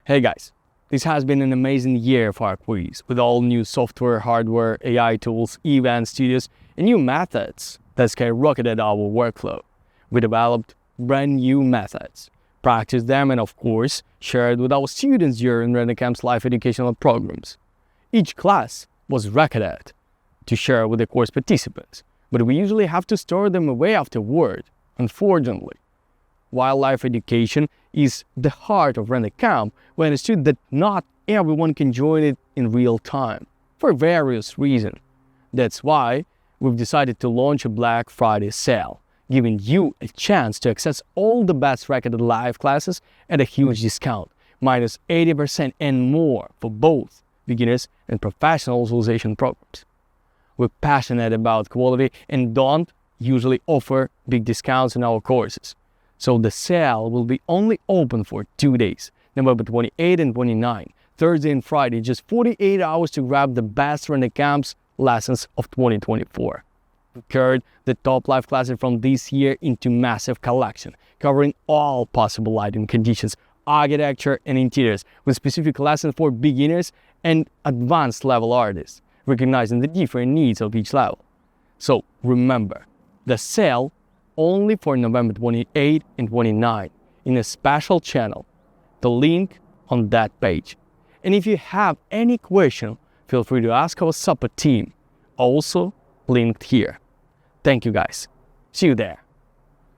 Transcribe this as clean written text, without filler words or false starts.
Hey guys, this has been an amazing year for archviz with all new software, hardware, AI tools, event studios, and new methods that skyrocketed our workflow. We developed brand new methods, practiced them, and of course, shared with our students during Render.Camp's live educational programs. Each class was recorded to share with the course participants, but we usually have to store them away afterward, unfortunately. While live education is the heart of Render.Camp, we understood that not everyone can join it in real time, for various reasons. That's why we've decided to launch a Black Friday sale, giving you a chance to access all the best recorded live classes at a huge discount, minus 80% and more for both beginners and professional visualization programs. We're passionate about quality and don't usually offer big discounts in our courses. So the sale will be only open for 2 days, November 28 and 29, Thursday and Friday, just 48 hours to grab the best Render.Camp's lessons of 2024. We cured the top live classes from this year into massive collection, covering all possible lighting conditions, architecture and interiors, with specific lessons for beginners and advanced level artists, recognizing the different needs of each level. So remember, the sale only for November 28 and 29 in a special channel, the link on that page. And if you have any question, feel free to ask our support team, also linked here. Thank you guys. See you there.